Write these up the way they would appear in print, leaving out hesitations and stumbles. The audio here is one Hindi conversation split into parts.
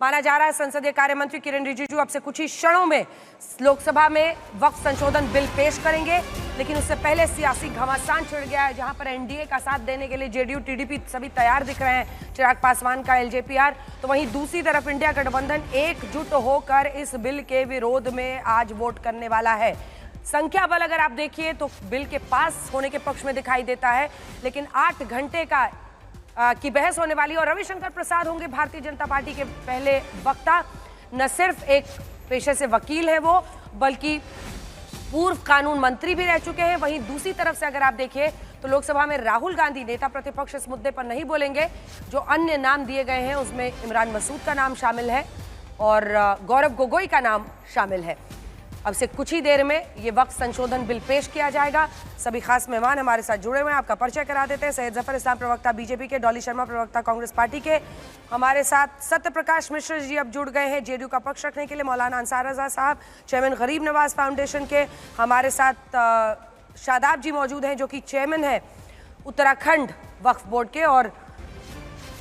माना जा रहा है संसदीय कार्य मंत्री किरेन रिजिजू अब से कुछ ही क्षणों में लोकसभा में वक्फ संशोधन बिल पेश करेंगे। लेकिन उससे पहले सियासी घमासान छिड़ गया है, जहां पर एनडीए का साथ देने के लिए जेडीयू टीडीपी सभी तैयार दिख रहे हैं, चिराग पासवान का एलजेपीआर। तो वहीं दूसरी तरफ इंडिया गठबंधन एकजुट होकर इस बिल के विरोध में आज वोट करने वाला है। संख्या बल अगर आप देखिए तो बिल के पास होने के पक्ष में दिखाई देता है, लेकिन 8 घंटे की बहस होने वाली है और रविशंकर प्रसाद होंगे भारतीय जनता पार्टी के पहले वक्ता। न सिर्फ एक पेशे से वकील है वो, बल्कि पूर्व कानून मंत्री भी रह चुके हैं। वहीं दूसरी तरफ से अगर आप देखिए तो लोकसभा में राहुल गांधी नेता प्रतिपक्ष इस मुद्दे पर नहीं बोलेंगे। जो अन्य नाम दिए गए हैं उसमें इमरान मसूद का नाम शामिल है और गौरव गोगोई का नाम शामिल है। अब से कुछ ही देर में ये वक्फ संशोधन बिल पेश किया जाएगा। सभी खास मेहमान हमारे साथ जुड़े हुए हैं, आपका परिचय करा देते हैं। सैयद जफर इस्लाम प्रवक्ता बीजेपी के, डॉली शर्मा प्रवक्ता कांग्रेस पार्टी के, हमारे साथ सत्य प्रकाश मिश्र जी अब जुड़ गए हैं जेडीयू का पक्ष रखने के लिए, मौलाना अंसार रजा साहब चेयरमैन गरीब नवाज फाउंडेशन के, हमारे साथ शादाब जी मौजूद हैं जो कि चेयरमैन है उत्तराखंड वक्फ बोर्ड के, और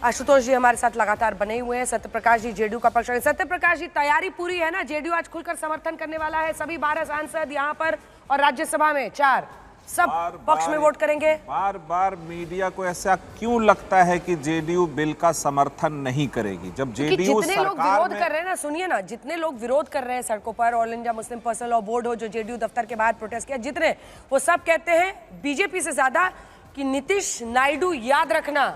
आशुतोष जी हमारे साथ लगातार बने हुए हैं। सत्य प्रकाश जी जेडीयू का पक्ष। सत्य प्रकाश जी, तैयारी पूरी है ना? जेडीयू आज खुलकर समर्थन करने वाला है, सभी 12 सांसद यहाँ पर और राज्यसभा में 4 सब पक्ष में वोट करेंगे। बार बार मीडिया को ऐसा क्यों लगता है कि जेडीयू बिल का समर्थन नहीं करेगी, जब जेडीयू जितने लोग विरोध कर रहे हैं ना, सुनिए ना, जितने लोग विरोध कर रहे हैं सड़कों पर, all India Muslim personal law board हो जो जेडीयू दफ्तर के बाहर प्रोटेस्ट किया, जितने, वो सब कहते हैं बीजेपी से ज्यादा कि नीतीश नायडू याद रखना,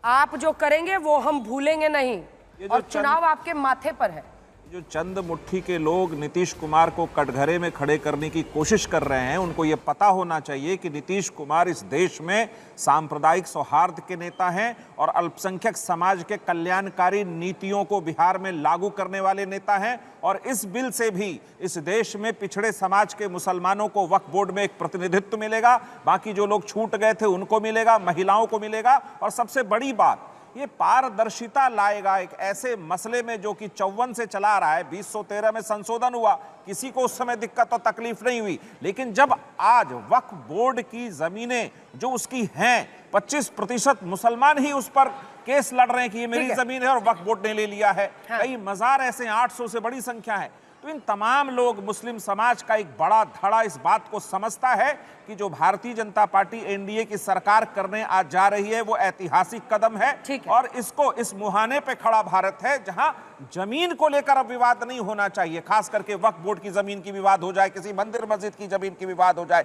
आप जो करेंगे वो हम भूलेंगे नहीं और चुनाव आपके माथे पर है। जो चंद मुट्ठी के लोग नीतीश कुमार को कटघरे में खड़े करने की कोशिश कर रहे हैं, उनको ये पता होना चाहिए कि नीतीश कुमार इस देश में सांप्रदायिक सौहार्द के नेता हैं और अल्पसंख्यक समाज के कल्याणकारी नीतियों को बिहार में लागू करने वाले नेता हैं। और इस बिल से भी इस देश में पिछड़े समाज के मुसलमानों को वक्फ बोर्ड में एक प्रतिनिधित्व मिलेगा, बाकी जो लोग छूट गए थे उनको मिलेगा, महिलाओं को मिलेगा, और सबसे बड़ी बात, ये पारदर्शिता लाएगा एक ऐसे मसले में जो कि 54 से चला रहा है। 2013 में संशोधन हुआ, किसी को उस समय दिक्कत और तकलीफ नहीं हुई, लेकिन जब आज वक्फ बोर्ड की जमीनें जो उसकी हैं, 25% मुसलमान ही उस पर केस लड़ रहे हैं कि ये मेरी जमीन है और वक्फ बोर्ड ने ले लिया है। कई मजार ऐसे 800 से बड़ी संख्या है। तो इन तमाम लोग, मुस्लिम समाज का एक बड़ा धड़ा इस बात को समझता है कि जो भारतीय जनता पार्टी एनडीए की सरकार करने आज जा रही है वो ऐतिहासिक कदम है। और इसको, इस मुहाने पे खड़ा भारत है जहां जमीन को लेकर अब विवाद नहीं होना चाहिए, खास करके वक्फ बोर्ड की जमीन की विवाद हो जाए, किसी मंदिर मस्जिद की जमीन की विवाद हो जाए,